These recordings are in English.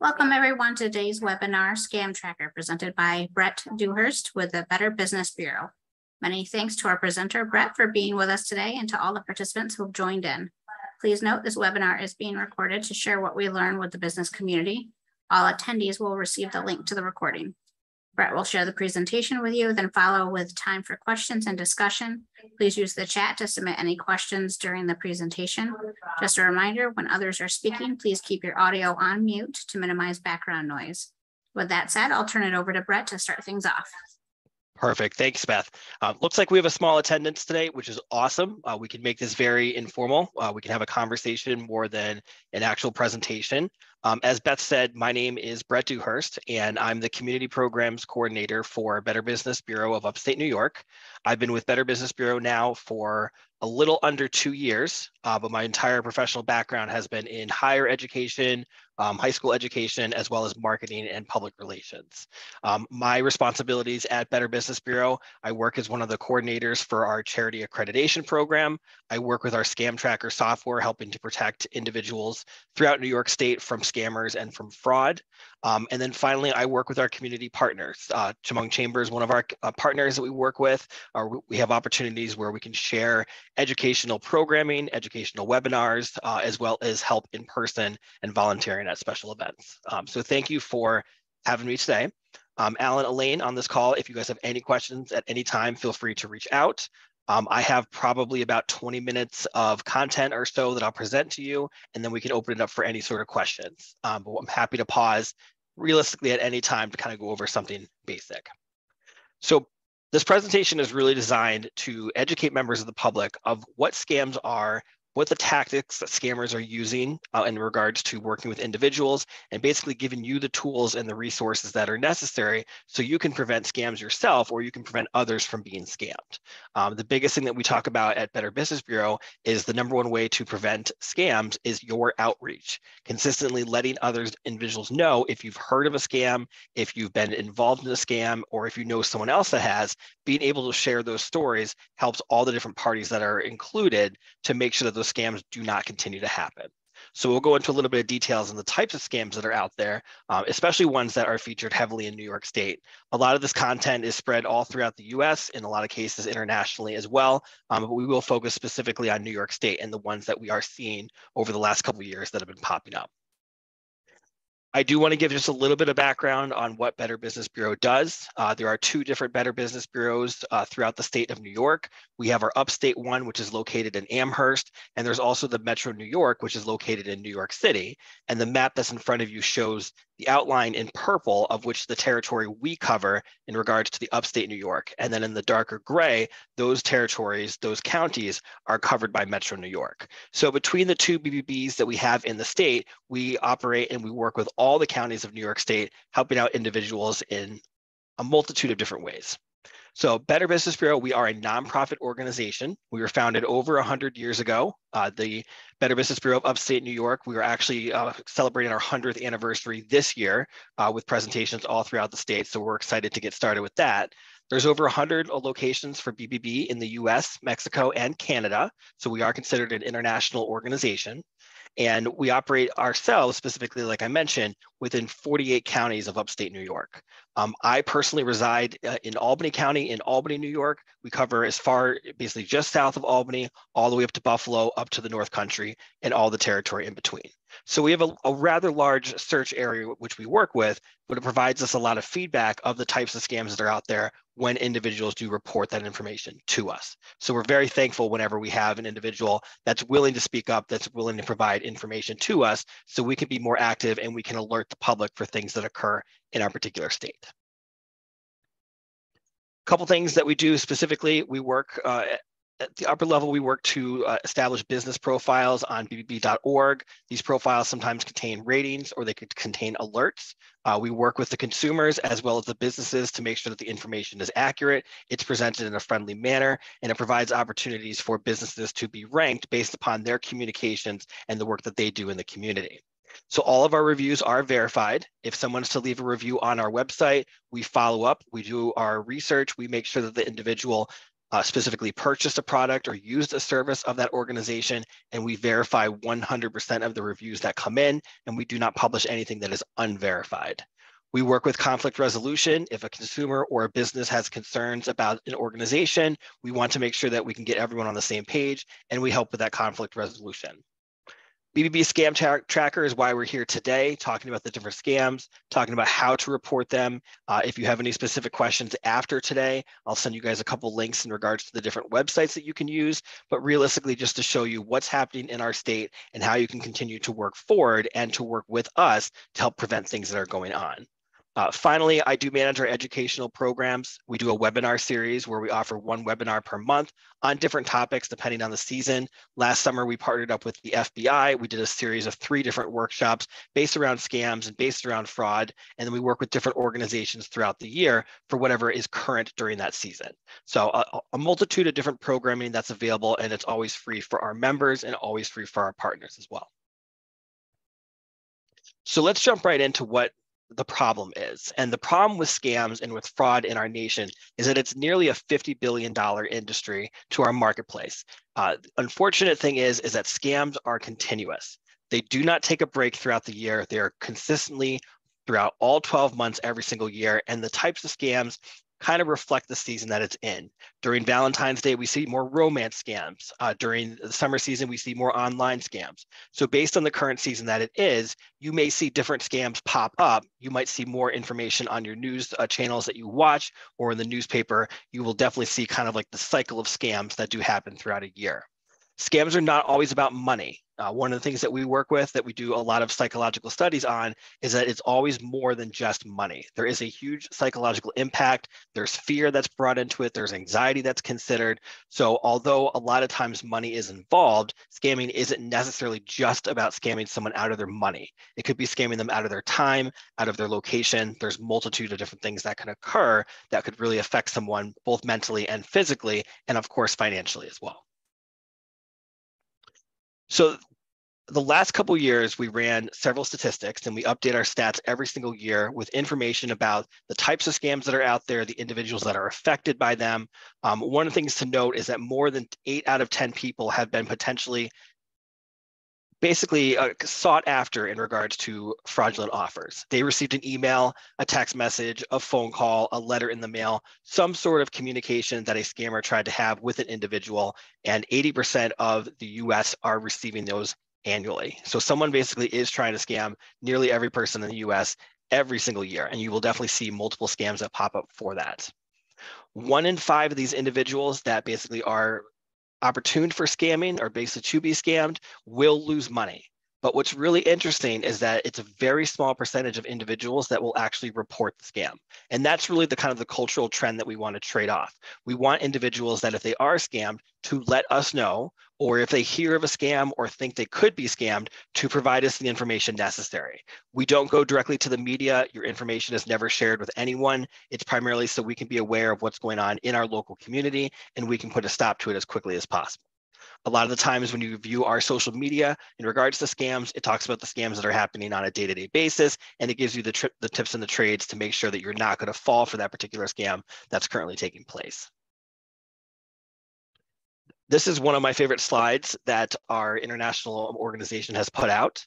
Welcome everyone to today's webinar, Scam Tracker, presented by Brett Dewhurst with the Better Business Bureau. Many thanks to our presenter, Brett, for being with us today and to all the participants who have joined in. Please note this webinar is being recorded to share what we learn with the business community. All attendees will receive the link to the recording. Brett will share the presentation with you, then follow with time for questions and discussion. Please use the chat to submit any questions during the presentation. Just a reminder, when others are speaking, please keep your audio on mute to minimize background noise. With that said, I'll turn it over to Brett to start things off. Perfect. Thanks, Beth. Looks like we have a small attendance today, which is awesome. We can make this very informal. We can have a conversation more than an actual presentation. As Beth said, my name is Brett Dewhurst, and I'm the Community Programs Coordinator for Better Business Bureau of Upstate New York. I've been with Better Business Bureau now for a little under 2 years, but my entire professional background has been in higher education, high school education, as well as marketing and public relations. My responsibilities at Better Business Bureau, I work as one of the coordinators for our charity accreditation program. I work with our Scam Tracker software, helping to protect individuals throughout New York State from scammers and from fraud. And then finally, I work with our community partners. Chemung Chamber is one of our partners that we work with. We have opportunities where we can share educational programming, educational webinars, as well as help in person and volunteering at special events. So thank you for having me today. Alan, Elaine on this call, if you guys have any questions at any time, feel free to reach out. I have probably about 20 minutes of content or so that I'll present to you, and then we can open it up for any sort of questions. But I'm happy to pause realistically at any time to kind of go over something basic. So this presentation is really designed to educate members of the public of what scams are, what the tactics that scammers are using in regards to working with individuals, and basically giving you the tools and the resources that are necessary so you can prevent scams yourself or you can prevent others from being scammed. The biggest thing that we talk about at Better Business Bureau is the #1 way to prevent scams is your outreach, consistently letting others individuals know if you've heard of a scam, if you've been involved in a scam, or if you know someone else that has. Being able to share those stories helps all the different parties that are included to make sure that those scams do not continue to happen. So we'll go into a little bit of details on the types of scams that are out there, especially ones that are featured heavily in New York State. A lot of this content is spread all throughout the US, in a lot of cases internationally as well, but we will focus specifically on New York State and the ones that we are seeing over the last couple of years that have been popping up. I do want to give just a little bit of background on what Better Business Bureau does. There are 2 different Better Business Bureaus throughout the state of New York. We have our upstate one, which is located in Amherst, and there's also the Metro New York, which is located in New York City. And the map that's in front of you shows the outline in purple of which the territory we cover in regards to the upstate New York. And then in the darker gray, those territories, those counties are covered by Metro New York. So between the 2 BBBs that we have in the state, we operate and we work with all the counties of New York State, helping out individuals in a multitude of different ways. So Better Business Bureau, we are a nonprofit organization. We were founded over 100 years ago. The Better Business Bureau of Upstate New York, we are actually celebrating our 100th anniversary this year with presentations all throughout the state. So we're excited to get started with that. There's over 100 locations for BBB in the US, Mexico, and Canada. So we are considered an international organization. And we operate ourselves, specifically, like I mentioned, within 48 counties of upstate New York. I personally reside in Albany County in Albany, New York. We cover as far, basically just south of Albany, all the way up to Buffalo, up to the North Country, and all the territory in between. So we have a rather large search area which we work with, but it provides us a lot of feedback of the types of scams that are out there when individuals do report that information to us. So we're very thankful whenever we have an individual that's willing to speak up, that's willing to provide information to us so we can be more active and we can alert the public for things that occur in our particular state. A couple things that we do specifically, we work at the upper level, we work to establish business profiles on bbb.org. These profiles sometimes contain ratings or they could contain alerts. We work with the consumers as well as the businesses to make sure that the information is accurate, it's presented in a friendly manner, and it provides opportunities for businesses to be ranked based upon their communications and the work that they do in the community. So all of our reviews are verified. If someone's to leave a review on our website, we follow up, we do our research, we make sure that the individual specifically purchased a product or used a service of that organization, and we verify 100% of the reviews that come in, and we do not publish anything that is unverified. We work with conflict resolution. If a consumer or a business has concerns about an organization, we want to make sure that we can get everyone on the same page, and we help with that conflict resolution. BBB Scam Tracker is why we're here today, talking about the different scams, talking about how to report them. If you have any specific questions after today, I'll send you guys a couple links in regards to the different websites that you can use, but realistically just to show you what's happening in our state and how you can continue to work forward and to work with us to help prevent things that are going on. Finally, I do manage our educational programs. We do a webinar series where we offer one webinar per month on different topics depending on the season. Last summer, we partnered up with the FBI. We did a series of 3 different workshops based around scams and based around fraud. And then we work with different organizations throughout the year for whatever is current during that season. So a multitude of different programming that's available, and it's always free for our members and always free for our partners as well. So let's jump right into what the problem is. And the problem with scams and with fraud in our nation is that it's nearly a $50 billion industry to our marketplace. Unfortunate thing is that scams are continuous. They do not take a break throughout the year. They are consistently throughout all 12 months, every single year. And the types of scams kind of reflect the season that it's in. During Valentine's Day, we see more romance scams. During the summer season, we see more online scams. So based on the current season that it is, you may see different scams pop up. You might see more information on your news channels that you watch or in the newspaper. You will definitely see kind of like the cycle of scams that do happen throughout a year. Scams are not always about money. One of the things that we work with, that we do a lot of psychological studies on, is that it's always more than just money. There is a huge psychological impact. There's fear that's brought into it. There's anxiety that's considered. So although a lot of times money is involved, scamming isn't necessarily just about scamming someone out of their money. It could be scamming them out of their time, out of their location. There's a multitude of different things that can occur that could really affect someone both mentally and physically, and of course, financially as well. So the last couple of years, we ran several statistics, and we update our stats every single year with information about the types of scams that are out there, the individuals that are affected by them. One of the things to note is that more than 8 out of 10 people have been potentially basically sought after in regards to fraudulent offers. They received an email, a text message, a phone call, a letter in the mail, some sort of communication that a scammer tried to have with an individual, and 80% of the US are receiving those annually. So someone basically is trying to scam nearly every person in the US every single year, and you will definitely see multiple scams that pop up for that. 1 in 5 of these individuals that basically are opportune for scamming or basically to be scammed will lose money. But what's really interesting is that it's a very small percentage of individuals that will actually report the scam. And that's really the kind of the cultural trend that we want to trade off. We want individuals that if they are scammed to let us know, or if they hear of a scam or think they could be scammed, to provide us the information necessary. We don't go directly to the media. Your information is never shared with anyone. It's primarily so we can be aware of what's going on in our local community, and we can put a stop to it as quickly as possible. A lot of the times when you view our social media in regards to scams, it talks about the scams that are happening on a day-to-day basis, and it gives you the tips and the trades to make sure that you're not going to fall for that particular scam that's currently taking place. This is one of my favorite slides that our international organization has put out.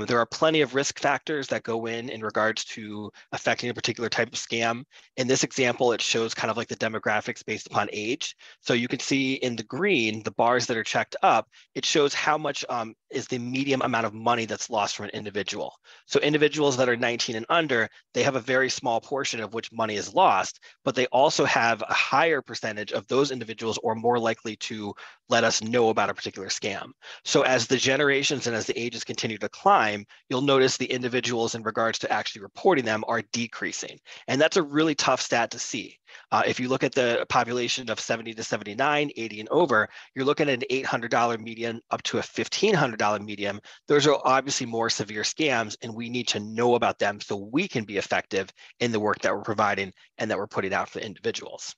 There are plenty of risk factors that go in regards to affecting a particular type of scam. In this example, it shows kind of like the demographics based upon age. So you can see in the green, the bars that are checked up, it shows how much is the medium amount of money that's lost from an individual. So individuals that are 19 and under, they have a very small portion of which money is lost, but they also have a higher percentage of those individuals or more likely to let us know about a particular scam. So as the generations and as the ages continue to climb, you'll notice the individuals in regards to actually reporting them are decreasing. And that's a really tough stat to see. If you look at the population of 70 to 79, 80 and over, you're looking at an $800 median up to a $1,500 median. Those are obviously more severe scams, and we need to know about them so we can be effective in the work that we're providing and that we're putting out for individuals.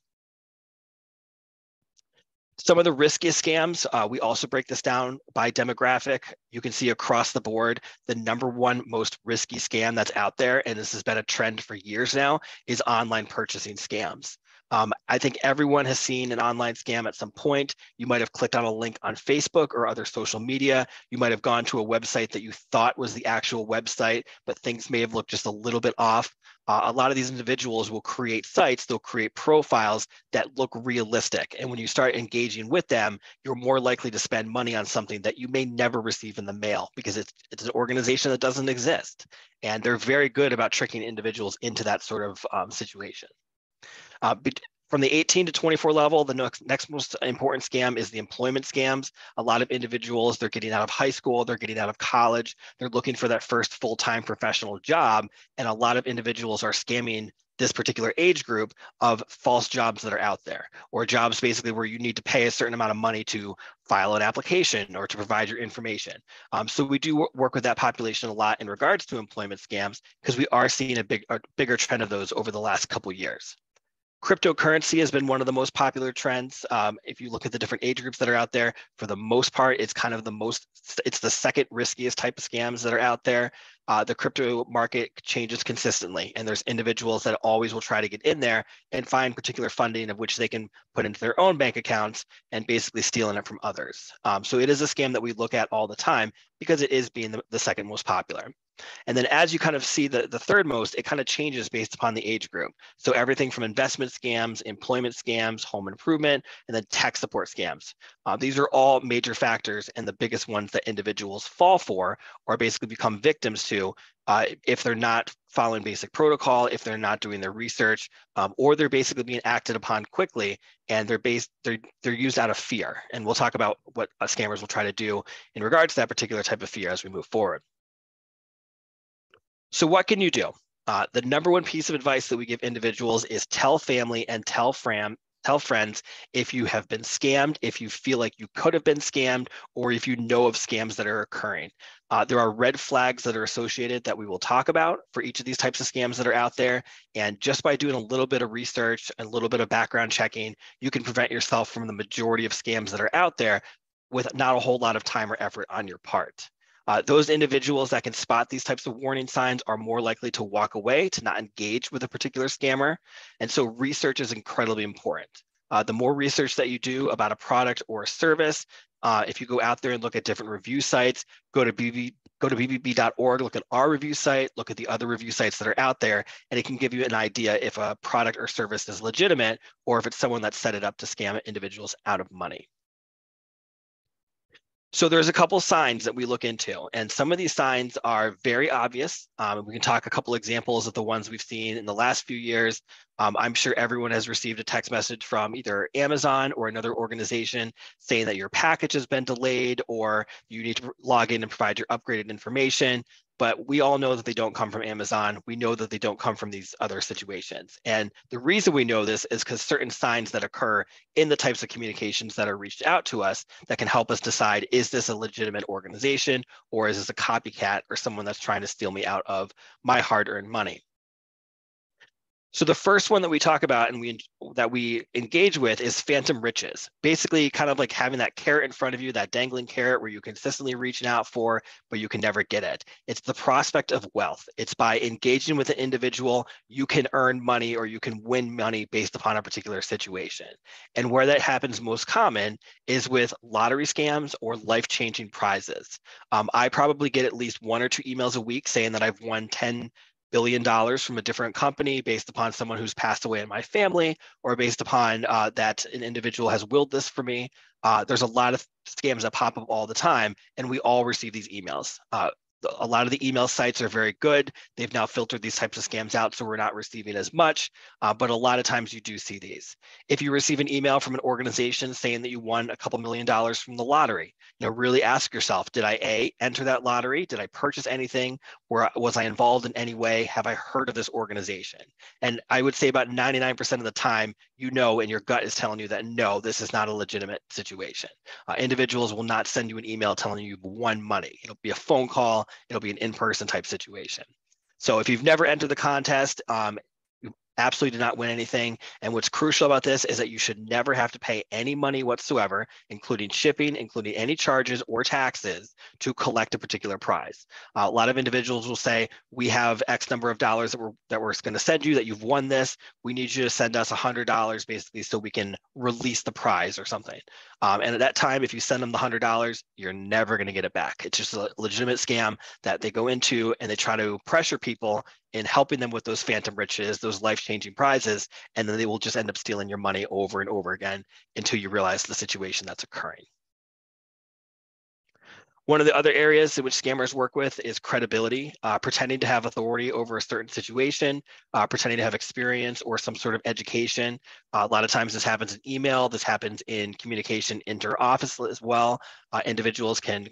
Some of the riskiest scams, we also break this down by demographic. You can see across the board, the #1 most risky scam that's out there, and this has been a trend for years now, is online purchasing scams. I think everyone has seen an online scam at some point. You might have clicked on a link on Facebook or other social media. You might have gone to a website that you thought was the actual website, but things may have looked just a little bit off. A lot of these individuals will create sites, they'll create profiles that look realistic. And when you start engaging with them, you're more likely to spend money on something that you may never receive in the mail because it's an organization that doesn't exist. And they're very good about tricking individuals into that sort of situation. From the 18 to 24 level, the next most important scam is the employment scams. A lot of individuals, they're getting out of high school, they're getting out of college, they're looking for that first full-time professional job, and a lot of individuals are scamming this particular age group of false jobs that are out there, or jobs basically where you need to pay a certain amount of money to file an application or to provide your information. So we do work with that population a lot in regards to employment scams because we are seeing a bigger trend of those over the last couple years. Cryptocurrency has been one of the most popular trends. If you look at the different age groups that are out there, for the most part, it's kind of it's the second riskiest type of scams that are out there. The crypto market changes consistently, and there's individuals that always will try to get in there and find particular funding of which they can put into their own bank accounts and basically stealing it from others. So it is a scam that we look at all the time because it is being the second most popular. And then as you kind of see the third most, it kind of changes based upon the age group. So everything from investment scams, employment scams, home improvement, and then tech support scams. These are all major factors and the biggest ones that individuals fall for or basically become victims to if they're not following basic protocol, if they're not doing their research, or they're basically being acted upon quickly and they're used out of fear. And we'll talk about what scammers will try to do in regards to that particular type of fear as we move forward. So what can you do? The number one piece of advice that we give individuals is tell family and tell friends if you have been scammed, if you feel like you could have been scammed, or if you know of scams that are occurring. There are red flags that are associated that we will talk about for each of these types of scams that are out there. And just by doing a little bit of research, a little bit of background checking, you can prevent yourself from the majority of scams that are out there with not a whole lot of time or effort on your part. Those individuals that can spot these types of warning signs are more likely to walk away, to not engage with a particular scammer. And so research is incredibly important. The more research that you do about a product or a service, if you go out there and look at different review sites, go to bbb.org, look at our review site, look at the other review sites that are out there, and it can give you an idea if a product or service is legitimate or if it's someone that set it up to scam individuals out of money. So there's a couple signs that we look into, and some of these signs are very obvious. We can talk a couple examples of the ones we've seen in the last few years. I'm sure everyone has received a text message from either Amazon or another organization saying that your package has been delayed or you need to log in and provide your upgraded information. But we all know that they don't come from Amazon. We know that they don't come from these other situations. And the reason we know this is because certain signs that occur in the types of communications that are reached out to us that can help us decide, is this a legitimate organization or is this a copycat or someone that's trying to steal me out of my hard-earned money? So the first one that we talk about and that we engage with is phantom riches. Basically, kind of like having that carrot in front of you, that dangling carrot where you consistently reaching out for, but you can never get it. It's the prospect of wealth. It's by engaging with an individual, you can earn money or you can win money based upon a particular situation. And where that happens most common is with lottery scams or life-changing prizes. I probably get at least 1 or 2 emails a week saying that I've won $10 billion from a different company based upon someone who's passed away in my family or based upon that an individual has willed this for me. There's a lot of scams that pop up all the time, and we all receive these emails. A lot of the email sites are very good. They've now filtered these types of scams out, so we're not receiving as much, but a lot of times you do see these. If you receive an email from an organization saying that you won a couple $1 million from the lottery, really ask yourself, did I enter that lottery? Did I purchase anything? Was I involved in any way? Have I heard of this organization? And I would say about 99% of the time, and your gut is telling you that no, this is not a legitimate situation. Individuals will not send you an email telling you you've won money. It'll be a phone call. It'll be an in-person type situation. So if you've never entered the contest, absolutely do not win anything. And what's crucial about this is that you should never have to pay any money whatsoever, including shipping, including any charges or taxes, to collect a particular prize. A lot of individuals will say, we have X number of dollars that we're going to send you, that you've won this. We need you to send us $100 basically so we can release the prize or something. And at that time, if you send them the $100, you're never going to get it back. It's just a legitimate scam that they go into, and they try to pressure people in helping them with those phantom riches, those life-changing prizes, and then they will just end up stealing your money over and over again until you realize the situation that's occurring. One of the other areas in which scammers work with is credibility, pretending to have authority over a certain situation, pretending to have experience or some sort of education. A lot of times this happens in email, this happens in communication inter-office as well. Individuals can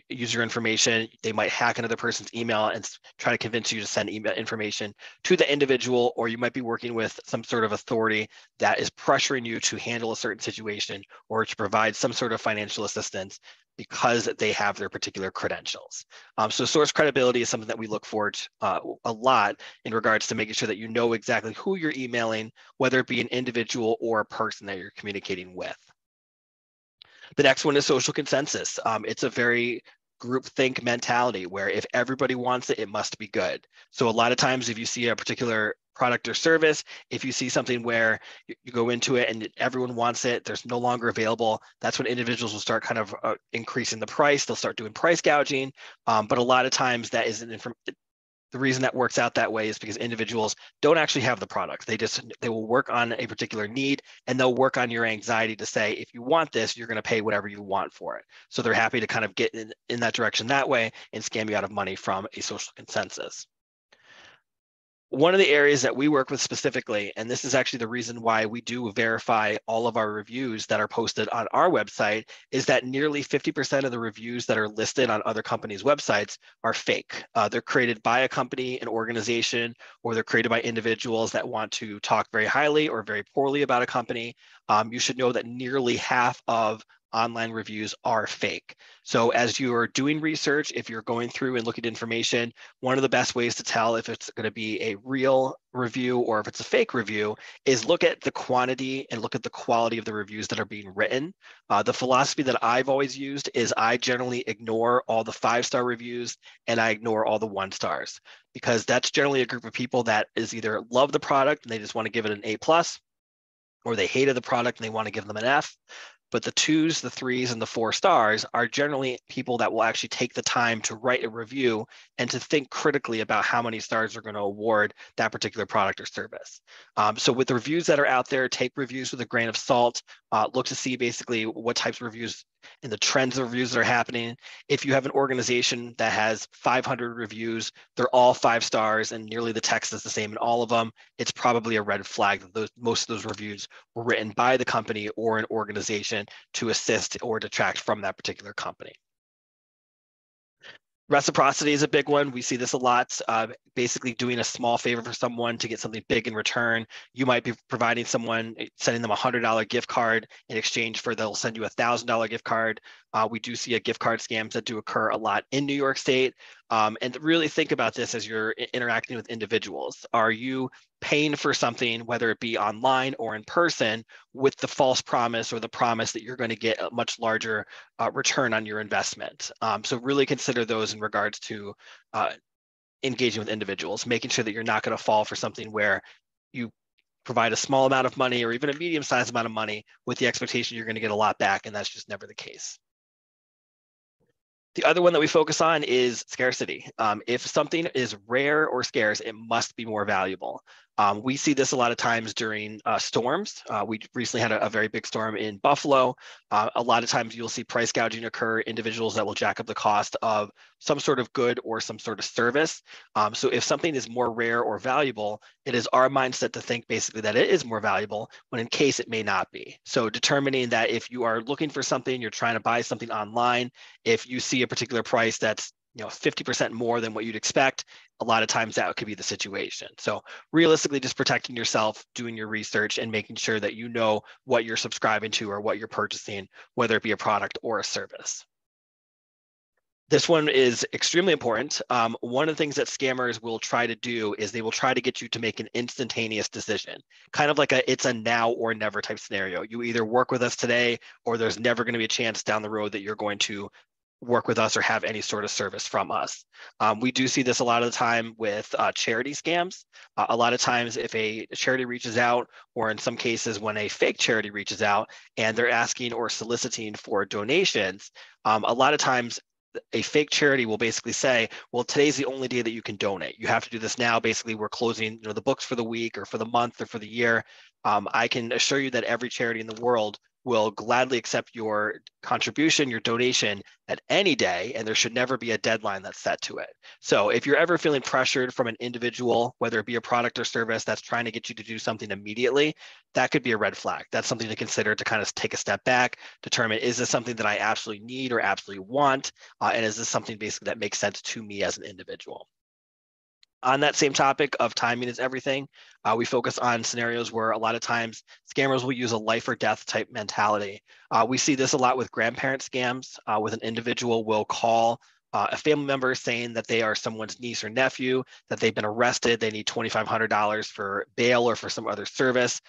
use your information. They might hack another person's email and try to convince you to send email information to the individual, or you might be working with some sort of authority that is pressuring you to handle a certain situation or to provide some sort of financial assistance because they have their particular credentials. So source credibility is something that we look for a lot in regards to making sure that you know exactly who you're emailing, whether it be an individual or a person that you're communicating with. The next one is social consensus. It's a very groupthink mentality where if everybody wants it, it must be good. So a lot of times if you see a particular product or service, if you see something where you go into it and everyone wants it, there's no longer available, that's when individuals will start kind of increasing the price. They'll start doing price gouging. But a lot of times that isn't the reason that works out that way is because individuals don't actually have the product. They will work on a particular need, and they'll work on your anxiety to say, if you want this, you're going to pay whatever you want for it. So they're happy to kind of get in that direction that way and scam you out of money from a social consensus. One of the areas that we work with specifically, and this is actually the reason why we do verify all of our reviews that are posted on our website, is that nearly 50% of the reviews that are listed on other companies' websites are fake. They're created by a company, an organization, or they're created by individuals that want to talk very highly or very poorly about a company. You should know that nearly half of online reviews are fake. So as you are doing research, if you're going through and looking at information, one of the best ways to tell if it's going to be a real review or if it's a fake review is look at the quantity and look at the quality of the reviews that are being written. The philosophy that I've always used is I generally ignore all the 5-star reviews and I ignore all the 1 stars, because that's generally a group of people that is either love the product and they just want to give it an A+, or they hated the product and they want to give them an F. But the 2s, the 3s, and the 4 stars are generally people that will actually take the time to write a review and to think critically about how many stars they're going to award that particular product or service. So with the reviews that are out there, take reviews with a grain of salt. Look to see basically what types of reviews and the trends of reviews that are happening. If you have an organization that has 500 reviews, they're all 5 stars and nearly the text is the same in all of them, it's probably a red flag that most of those reviews were written by the company or an organization to assist or detract from that particular company. Reciprocity is a big one. We see this a lot, basically doing a small favor for someone to get something big in return. You might be providing someone, sending them a $100 gift card in exchange for they'll send you a $1,000 gift card. We do see gift card scams that do occur a lot in New York State. And really think about this as you're interacting with individuals. Are you paying for something, whether it be online or in person, with the false promise or the promise that you're going to get a much larger return on your investment? So really consider those in regards to engaging with individuals, making sure that you're not going to fall for something where you provide a small amount of money or even a medium-sized amount of money with the expectation you're going to get a lot back, and that's just never the case. The other one that we focus on is scarcity. If something is rare or scarce, it must be more valuable. We see this a lot of times during storms. We recently had a very big storm in Buffalo. A lot of times you'll see price gouging occur, individuals that will jack up the cost of some sort of good or some sort of service. So if something is more rare or valuable, it is our mindset to think basically that it is more valuable when in case it may not be. So determining that if you are looking for something, you're trying to buy something online, if you see a particular price that's 50% more than what you'd expect, a lot of times that could be the situation. So realistically, just protecting yourself, doing your research, and making sure that you know what you're subscribing to or what you're purchasing, whether it be a product or a service. This one is extremely important. One of the things that scammers will try to do is they will try to get you to make an instantaneous decision, kind of like it's a now or never type scenario. You either work with us today, or there's never going to be a chance down the road that you're going to work with us or have any sort of service from us. We do see this a lot of the time with charity scams. A lot of times if a charity reaches out, or in some cases when a fake charity reaches out and they're asking or soliciting for donations, a lot of times a fake charity will basically say, well, today's the only day that you can donate. You have to do this now. Basically, we're closing, the books for the week or for the month or for the year. I can assure you that every charity in the world will gladly accept your contribution, your donation at any day, and there should never be a deadline that's set to it. So if you're ever feeling pressured from an individual, whether it be a product or service that's trying to get you to do something immediately, that could be a red flag. That's something to consider, to kind of take a step back, determine, is this something that I absolutely need or absolutely want? And is this something basically that makes sense to me as an individual? On that same topic of timing is everything, we focus on scenarios where a lot of times scammers will use a life or death type mentality. We see this a lot with grandparent scams, with an individual will call a family member saying that they are someone's niece or nephew, that they've been arrested, they need $2,500 for bail or for some other service.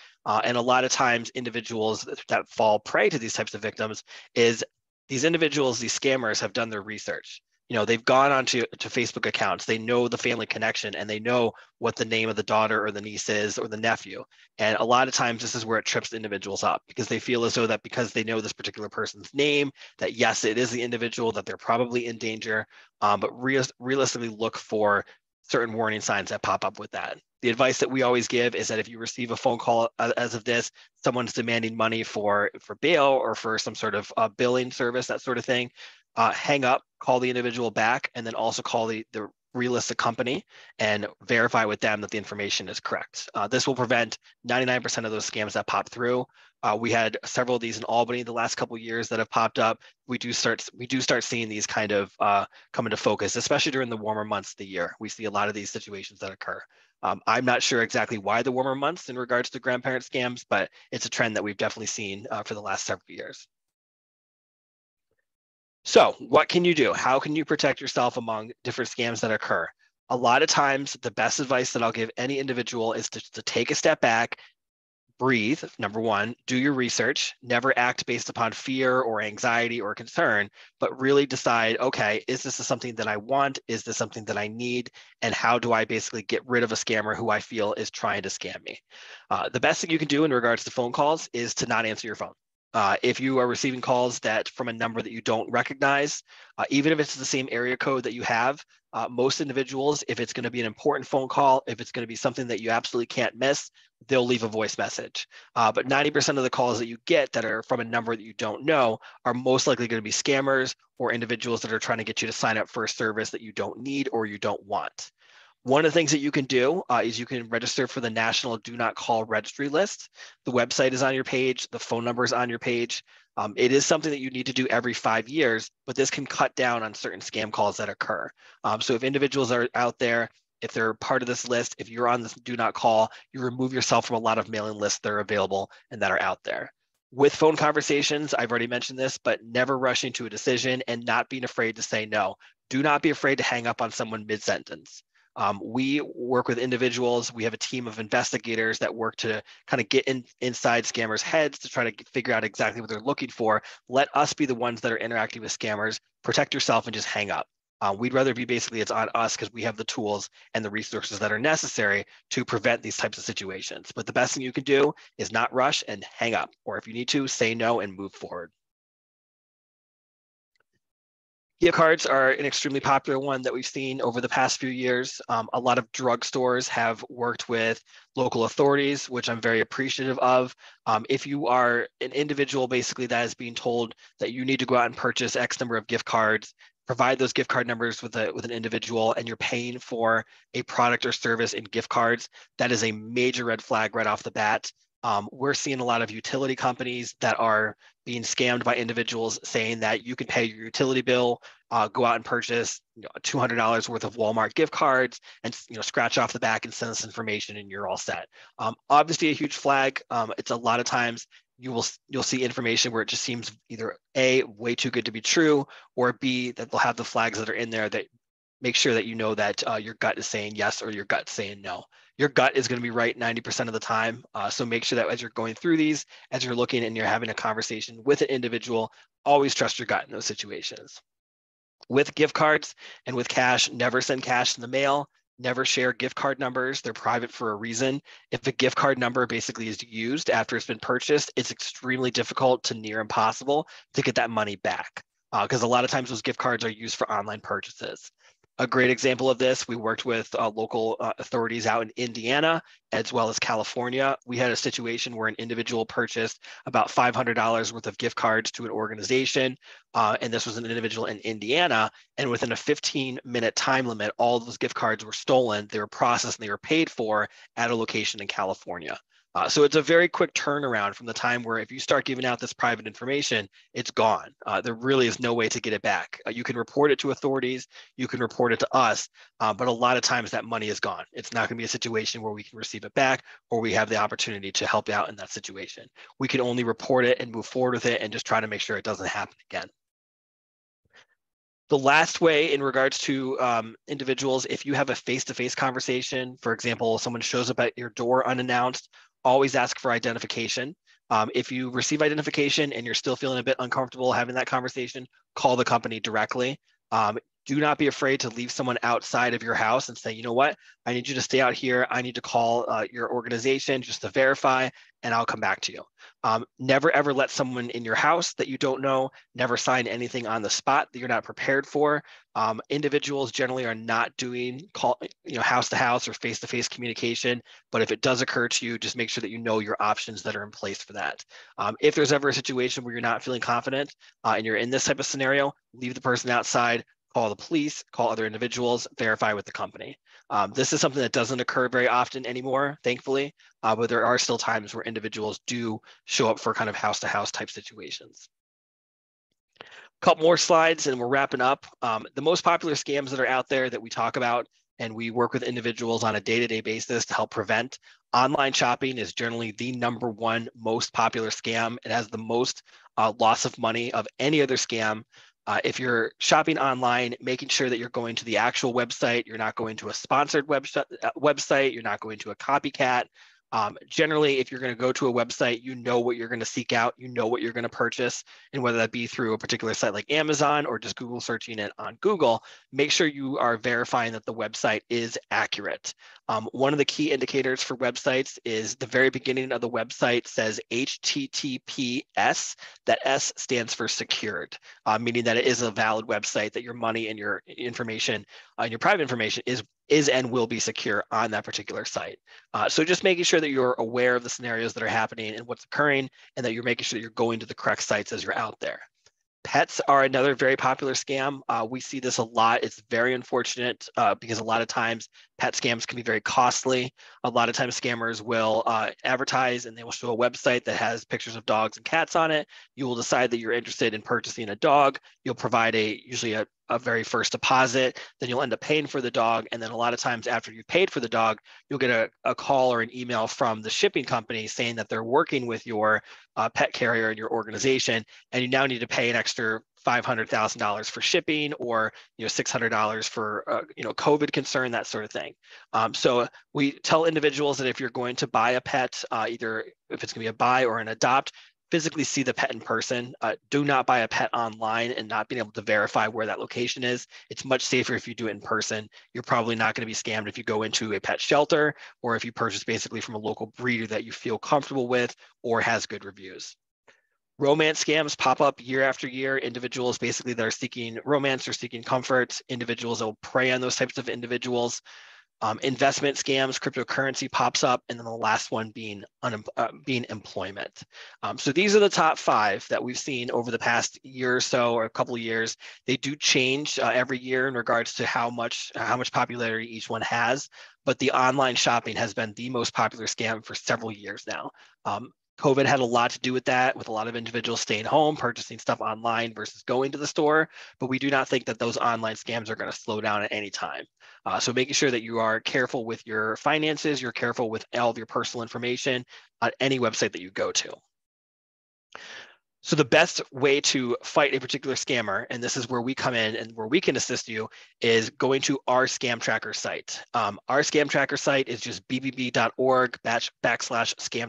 And a lot of times individuals that fall prey to these types of victims is these individuals, these scammers have done their research. They've gone onto Facebook accounts, they know the family connection, and they know what the name of the daughter or the niece is or the nephew. And a lot of times this is where it trips individuals up, because they feel as though that because they know this particular person's name, that yes, it is the individual, that they're probably in danger, but realistically look for certain warning signs that pop up with that. The advice that we always give is that if you receive a phone call as of this, someone's demanding money for bail or for some sort of billing service, that sort of thing, hang up, call the individual back, and then also call the realistic company and verify with them that the information is correct. This will prevent 99% of those scams that pop through. We had several of these in Albany the last couple of years that have popped up. We do start seeing these kind of come into focus, especially during the warmer months of the year. We see a lot of these situations that occur. I'm not sure exactly why the warmer months in regards to grandparent scams, but it's a trend that we've definitely seen for the last several years. So what can you do? How can you protect yourself among different scams that occur? A lot of times, the best advice that I'll give any individual is to take a step back, breathe, number one, do your research, never act based upon fear or anxiety or concern, but really decide, okay, is this something that I want? Is this something that I need? And how do I basically get rid of a scammer who I feel is trying to scam me? The best thing you can do in regards to phone calls is to not answer your phone. If you are receiving calls that from a number that you don't recognize, even if it's the same area code that you have, most individuals, if it's going to be an important phone call, if it's going to be something that you absolutely can't miss, they'll leave a voice message. But 90% of the calls that you get that are from a number that you don't know are most likely going to be scammers or individuals that are trying to get you to sign up for a service that you don't need or you don't want. One of the things that you can do is you can register for the National Do Not Call Registry list. The website is on your page. The phone number is on your page. It is something that you need to do every 5 years, but this can cut down on certain scam calls that occur. So if individuals are out there, if they're part of this list, if you're on this Do Not Call, you remove yourself from a lot of mailing lists that are available and that are out there. With phone conversations, I've already mentioned this, but never rushing to a decision and not being afraid to say no. Do not be afraid to hang up on someone mid-sentence. We work with individuals. We have a team of investigators that work to kind of get inside scammers' heads to try to figure out exactly what they're looking for. Let us be the ones that are interacting with scammers. Protect yourself and just hang up. We'd rather be basically, it's on us because we have the tools and the resources that are necessary to prevent these types of situations. But the best thing you can do is not rush and hang up, or if you need to, say no and move forward. Gift cards are an extremely popular one that we've seen over the past few years. A lot of drugstores have worked with local authorities, which I'm very appreciative of. If you are an individual basically that is being told that you need to go out and purchase X number of gift cards, provide those gift card numbers with an individual, and you're paying for a product or service in gift cards, that is a major red flag right off the bat. We're seeing a lot of utility companies that are being scammed by individuals saying that you can pay your utility bill, go out and purchase $200 worth of Walmart gift cards, and scratch off the back and send us information, and you're all set. Obviously, a huge flag. It's a lot of times you'll see information where it just seems either A, way too good to be true, or B, that they'll have the flags that are in there that make sure that you know that your gut is saying yes or your gut saying no. Your gut is going to be right 90% of the time. So make sure that as you're going through these, as you're looking and you're having a conversation with an individual, always trust your gut in those situations. With gift cards and with cash, never send cash in the mail. Never share gift card numbers. They're private for a reason. If a gift card number basically is used after it's been purchased, it's extremely difficult to near impossible to get that money back because a lot of times those gift cards are used for online purchases. A great example of this, we worked with local authorities out in Indiana as well as California. We had a situation where an individual purchased about $500 worth of gift cards to an organization, and this was an individual in Indiana, and within a 15-minute time limit, all of those gift cards were stolen, they were processed, and they were paid for at a location in California. So it's a very quick turnaround from the time where if you start giving out this private information, it's gone. There really is no way to get it back. You can report it to authorities, you can report it to us, but a lot of times that money is gone. It's not going to be a situation where we can receive it back or we have the opportunity to help out in that situation. We can only report it and move forward with it and just try to make sure it doesn't happen again. The last way in regards to individuals, if you have a face-to-face conversation, for example, someone shows up at your door unannounced, always ask for identification. If you receive identification and you're still feeling a bit uncomfortable having that conversation, call the company directly. Do not be afraid to leave someone outside of your house and say, you know what, I need you to stay out here. I need to call your organization just to verify, and I'll come back to you. Never ever let someone in your house that you don't know, never sign anything on the spot that you're not prepared for. Individuals generally are not doing house to house or face to face communication, but if it does occur to you, just make sure that you know your options that are in place for that. If there's ever a situation where you're not feeling confident and you're in this type of scenario, leave the person outside, call the police, call other individuals, verify with the company. This is something that doesn't occur very often anymore, thankfully, but there are still times where individuals do show up for kind of house-to-house type situations. Couple more slides and we're wrapping up. The most popular scams that are out there that we talk about and we work with individuals on a day-to-day basis to help prevent. Online shopping is generally the #1 most popular scam. It has the most loss of money of any other scam. If you're shopping online, making sure that you're going to the actual website, you're not going to a sponsored website, you're not going to a copycat. Generally, if you're going to go to a website, you know what you're going to seek out, you know what you're going to purchase, and whether that be through a particular site like Amazon or just Google searching it on Google, make sure you are verifying that the website is accurate. One of the key indicators for websites is the very beginning of the website says HTTPS. That S stands for secured, meaning that it is a valid website, that your money and your information and your private information is and will be secure on that particular site. So just making sure that you're aware of the scenarios that are happening and what's occurring, and that you're making sure that you're going to the correct sites as you're out there. Pets are another very popular scam. We see this a lot. It's very unfortunate because a lot of times pet scams can be very costly. A lot of times scammers will advertise and they will show a website that has pictures of dogs and cats on it. You will decide that you're interested in purchasing a dog. You'll provide usually a very first deposit, then you'll end up paying for the dog. And then a lot of times after you've paid for the dog, you'll get a call or an email from the shipping company saying that they're working with your pet carrier and your organization, and you now need to pay an extra $500,000 for shipping, or $600 for COVID concern, that sort of thing. So we tell individuals that if you're going to buy a pet, either if it's going to be a buy or an adopt, physically see the pet in person. Do not buy a pet online and not being able to verify where that location is. It's much safer if you do it in person. You're probably not going to be scammed if you go into a pet shelter or if you purchase basically from a local breeder that you feel comfortable with or has good reviews. Romance scams pop up year after year. Individuals basically that are seeking romance or seeking comfort, individuals that will prey on those types of individuals. Investment scams, cryptocurrency pops up, and then the last one being employment. So these are the top 5 that we've seen over the past year or so, or a couple of years. They do change every year in regards to how much popularity each one has, but the online shopping has been the most popular scam for several years now. COVID had a lot to do with that, with a lot of individuals staying home, purchasing stuff online versus going to the store. But we do not think that those online scams are going to slow down at any time. So making sure that you are careful with your finances, you're careful with all of your personal information on any website that you go to. So the best way to fight a particular scammer, and this is where we come in and where we can assist you, is going to our Scam Tracker site. Our Scam Tracker site is just bbb.org/scam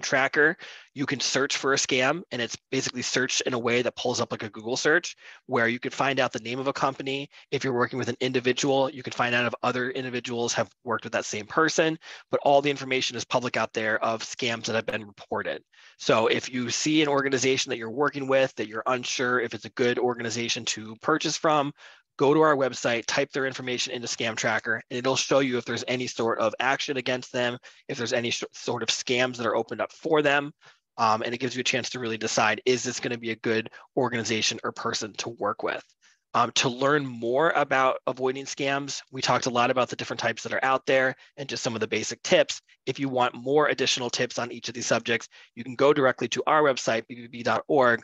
tracker. You can search for a scam, and it's basically searched in a way that pulls up like a Google search, where you could find out the name of a company. If you're working with an individual, you can find out if other individuals have worked with that same person, but all the information is public out there of scams that have been reported. So if you see an organization that you're working with that you're unsure if it's a good organization to purchase from, go to our website, type their information into Scam Tracker, and it'll show you if there's any sort of action against them, if there's any sort of scams that are opened up for them. And it gives you a chance to really decide, is this going to be a good organization or person to work with? To learn more about avoiding scams, we talked a lot about the different types that are out there and just some of the basic tips. If you want more additional tips on each of these subjects, you can go directly to our website, bbb.org/avoid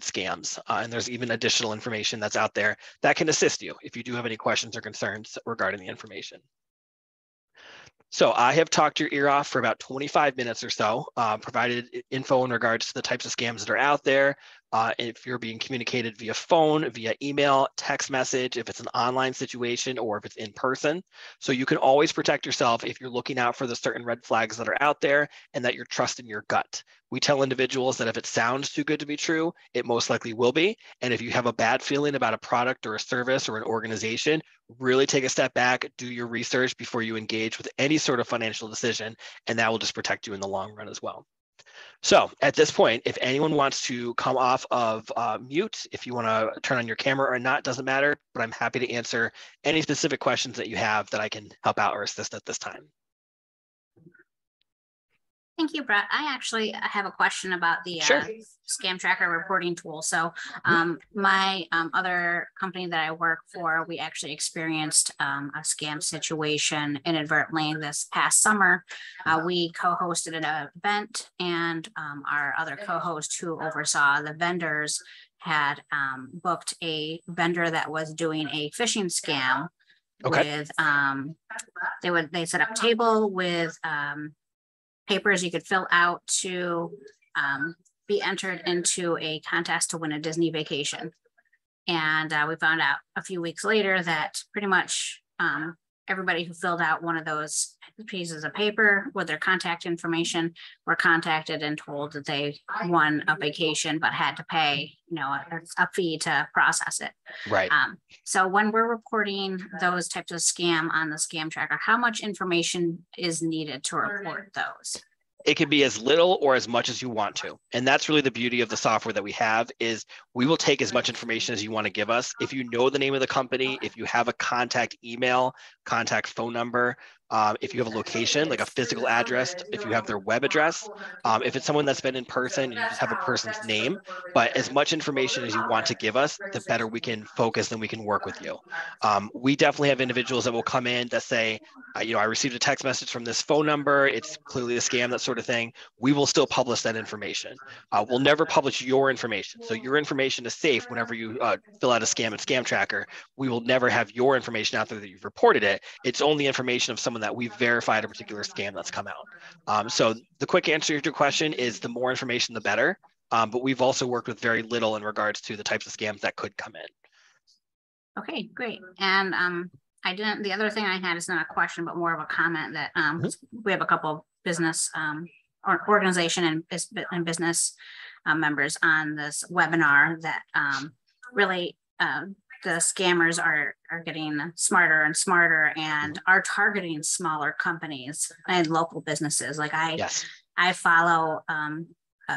scams. And there's even additional information that's out there that can assist you if you do have any questions or concerns regarding the information. So I have talked your ear off for about 25 minutes or so, provided info in regards to the types of scams that are out there. If you're being communicated via phone, via email, text message, if it's an online situation or if it's in person. So you can always protect yourself if you're looking out for the certain red flags that are out there and that you're trusting your gut. We tell individuals that if it sounds too good to be true, it most likely will be. And if you have a bad feeling about a product or a service or an organization, really take a step back, do your research before you engage with any sort of financial decision, and that will just protect you in the long run as well. So at this point, if anyone wants to come off of mute, if you want to turn on your camera or not, doesn't matter, but I'm happy to answer any specific questions that you have that I can help out or assist at this time. Thank you, Brett. I actually have a question about the Sure. Scam Tracker reporting tool. So my other company that I work for, we actually experienced a scam situation inadvertently this past summer. We co-hosted an event, and our other co-host who oversaw the vendors had booked a vendor that was doing a phishing scam. Okay. With they set up a table with papers you could fill out to be entered into a contest to win a Disney vacation. And we found out a few weeks later that pretty much everybody who filled out one of those pieces of paper with their contact information were contacted and told that they won a vacation but had to pay, a fee to process it. Right. So when we're reporting those types of scam on the Scam Tracker, how much information is needed to report those? It can be as little or as much as you want to. And that's really the beauty of the software that we have, is we will take as much information as you want to give us. If you know the name of the company, if you have a contact email, contact phone number, if you have a location, like a physical address, if you have their web address, if it's someone that's been in person, you just have a person's name. But as much information as you want to give us, the better we can focus and we can work with you. We definitely have individuals that will come in that say, I received a text message from this phone number. It's clearly a scam, that sort of thing. We will still publish that information. We'll never publish your information. So your information is safe whenever you fill out a scam at Scam Tracker. We will never have your information out there that you've reported it. It's only information of someone that we've verified a particular scam that's come out. So the quick answer to your question is the more information, the better. But we've also worked with very little in regards to the types of scams that could come in. Okay, great. And the other thing I had is not a question, but more of a comment that we have a couple of business or organization and business members on this webinar that really the scammers are getting smarter and smarter and are targeting smaller companies and local businesses. Like I follow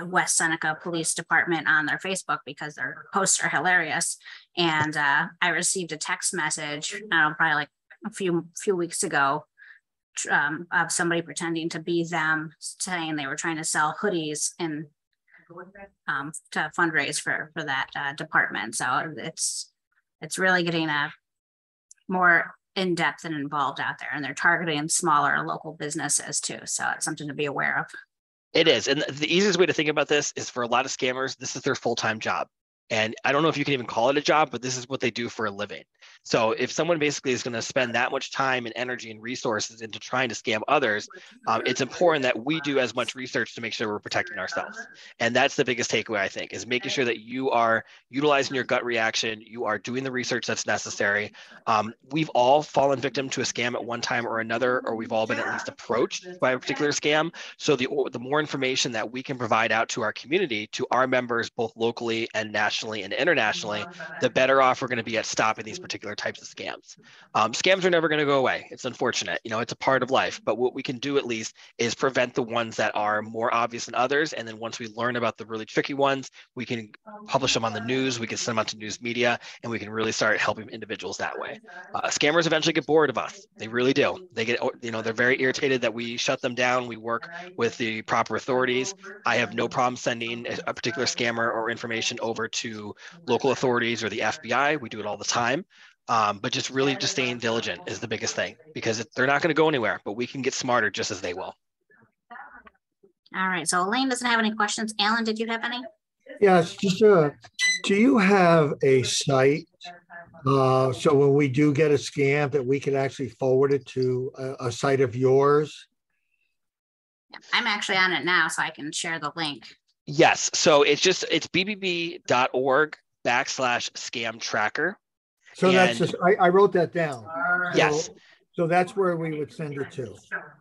West Seneca Police Department on their Facebook because their posts are hilarious. And I received a text message, probably like a few weeks ago, of somebody pretending to be them, saying they were trying to sell hoodies and to fundraise for that department. So it's really getting a more in-depth and involved out there, and they're targeting smaller local businesses too. So it's something to be aware of. It is. And the easiest way to think about this is, for a lot of scammers, this is their full-time job. And I don't know if you can even call it a job, but this is what they do for a living. So if someone basically is going to spend that much time and energy and resources into trying to scam others, it's important that we do as much research to make sure we're protecting ourselves. And that's the biggest takeaway, I think, is making sure that you are utilizing your gut reaction, you are doing the research that's necessary. We've all fallen victim to a scam at one time or another, or we've all been at least approached by a particular scam. So the more information that we can provide out to our community, to our members, both locally and nationally and internationally, the better off we're going to be at stopping these particular types of scams. Scams are never going to go away. It's unfortunate, it's a part of life, but what we can do at least is prevent the ones that are more obvious than others. And then once we learn about the really tricky ones, we can publish them on the news, we can send them out to news media, and we can really start helping individuals that way. Scammers eventually get bored of us. They really do. They get, they're very irritated that we shut them down. We work with the proper authorities. I have no problem sending a particular scammer or information over to local authorities or the FBI. We do it all the time. But just really just staying diligent is the biggest thing, because they're not going to go anywhere, but we can get smarter just as they will. All right, so Elaine doesn't have any questions. Alan, did you have any? Yes, just do you have a site so when we do get a scam that we can actually forward it to a site of yours? I'm actually on it now, so I can share the link. Yes, so it's bbb.org/scam tracker. So that's just, I wrote that down. Yes. So that's where we would send it to.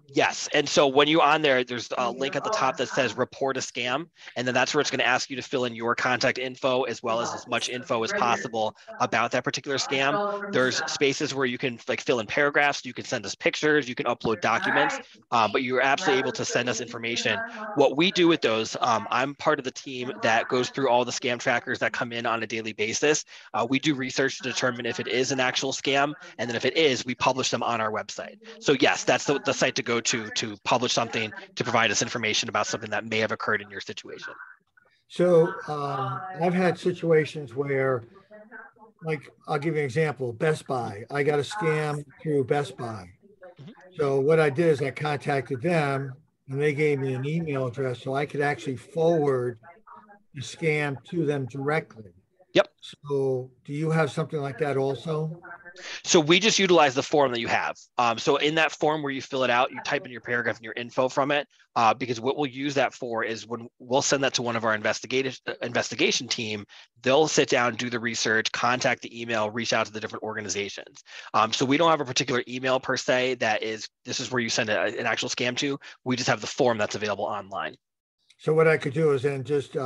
Yes. And so when you're on there, there's a link at the top that says report a scam. And then that's where it's going to ask you to fill in your contact info as well as much info as possible about that particular scam. There's spaces where you can fill in paragraphs. You can send us pictures. You can upload documents, but you're absolutely able to send us information. What we do with those, I'm part of the team that goes through all the scam trackers that come in on a daily basis. We do research to determine if it is an actual scam. And then if it is, we publish them on our website. So yes, that's the site to go to publish something, to provide us information about something that may have occurred in your situation. So I've had situations where, like, I'll give you an example, Best Buy. I got a scam through Best Buy. So what I did is I contacted them and they gave me an email address so I could actually forward the scam to them directly. Yep. So do you have something like that also? So we just utilize the form that you have. So in that form where you fill it out, you type in your paragraph and your info from it, because what we'll use that for is when we'll send that to one of our investigation team, they'll sit down, do the research, contact the email, reach out to the different organizations. So we don't have a particular email per se this is where you send an actual scam to. We just have the form that's available online. So what I could do is then just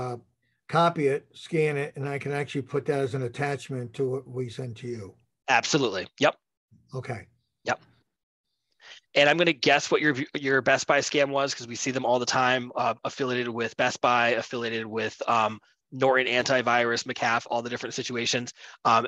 copy it, scan it, and I can actually put that as an attachment to what we send to you. Absolutely. Yep. Okay. Yep. And I'm going to guess what your Best Buy scam was, because we see them all the time, affiliated with Best Buy, affiliated with Norton Antivirus, McAfee, all the different situations,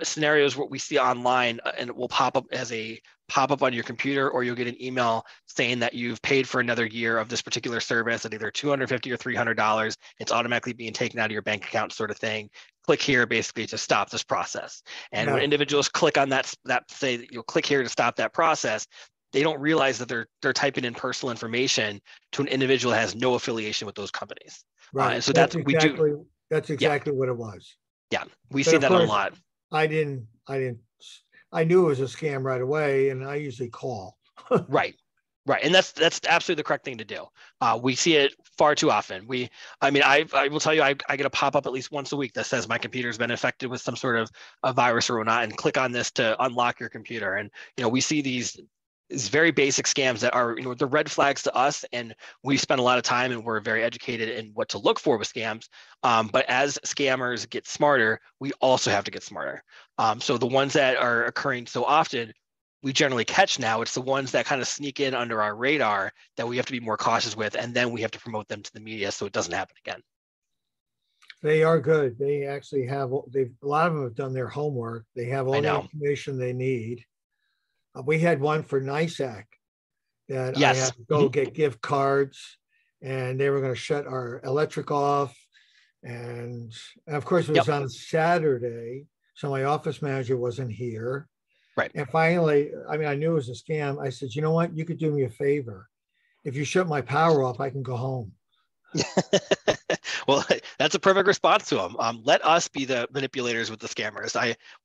scenarios what we see online, and it will pop up as a pop-up on your computer, or you'll get an email saying that you've paid for another year of this particular service at either $250 or $300. It's automatically being taken out of your bank account, sort of thing. Click here basically to stop this process. And when individuals click on that say that you'll click here to stop that process, they don't realize that they're typing in personal information to an individual that has no affiliation with those companies. Right. And so That's we do. That's exactly what it was. Yeah, we see that a lot. I knew it was a scam right away, and I usually call. Right. And that's absolutely the correct thing to do. We see it far too often. I will tell you, I get a pop-up at least once a week that says my computer's been infected with some sort of a virus or whatnot, and click on this to unlock your computer. And we see these very basic scams that are the red flags to us, and we spend a lot of time and we're very educated in what to look for with scams. But as scammers get smarter, we also have to get smarter. So the ones that are occurring so often, we generally catch now. It's the ones that kind of sneak in under our radar that we have to be more cautious with, and then we have to promote them to the media so it doesn't happen again. They are good. They actually have, a lot of them have done their homework. They have all the information they need. We had one for NISAC that I had to go get gift cards, and they were going to shut our electric off. And of course, it was on Saturday, so my office manager wasn't here. Right. And finally, I knew it was a scam. I said, you know what? You could do me a favor. If you shut my power off, I can go home. Well, that's a perfect response to them. Let us be the manipulators with the scammers.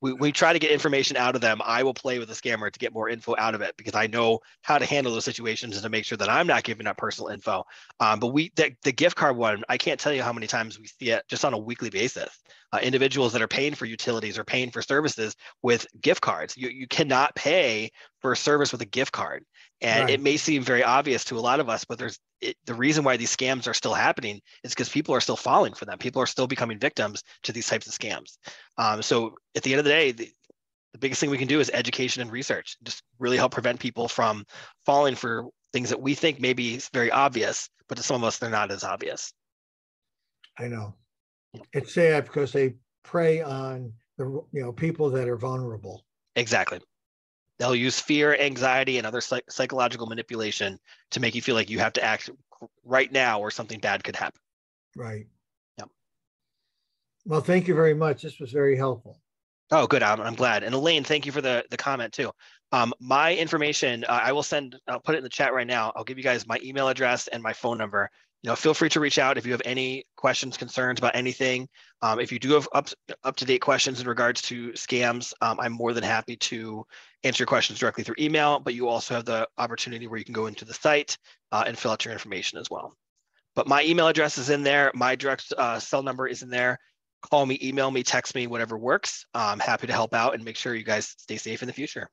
We try to get information out of them. I will play with the scammer to get more info out of it because I know how to handle those situations and to make sure that I'm not giving up personal info. But the gift card one, I can't tell you how many times we see it just on a weekly basis. Individuals that are paying for utilities or paying for services with gift cards. You cannot pay for a service with a gift card. And Right. it may seem very obvious to a lot of us, but the reason why these scams are still happening is because people are still falling for them. People are still becoming victims to these types of scams. So at the end of the day, the biggest thing we can do is education and research, just really help prevent people from falling for things that we think may be very obvious, but to some of us, they're not as obvious. I know. It's sad because they prey on the people that are vulnerable. Exactly. They'll use fear, anxiety, and other psychological manipulation to make you feel like you have to act right now or something bad could happen. Right. Yep. Well, thank you very much. This was very helpful. Oh, good. I'm glad. And Elaine, thank you for the comment too. My information, I'll put it in the chat right now. I'll give you guys my email address and my phone number. Feel free to reach out if you have any questions, concerns about anything. If you do have up-to-date questions in regards to scams, I'm more than happy to answer your questions directly through email, but you also have the opportunity where you can go into the site and fill out your information as well. But my email address is in there. My direct cell number is in there. Call me, email me, text me, whatever works. I'm happy to help out and make sure you guys stay safe in the future.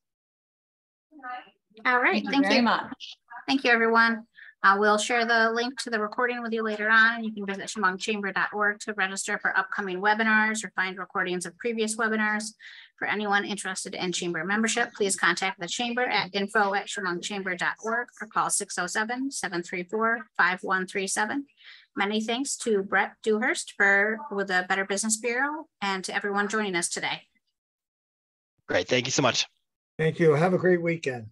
All right. Thank you very much. Thank you, everyone. We'll share the link to the recording with you later on. You can visit chemungchamber.org to register for upcoming webinars or find recordings of previous webinars. For anyone interested in chamber membership, please contact the chamber at info@chemungchamber.org or call 607-734-5137. Many thanks to Brett Dewhurst with the Better Business Bureau and to everyone joining us today. Great. Thank you so much. Thank you. Have a great weekend.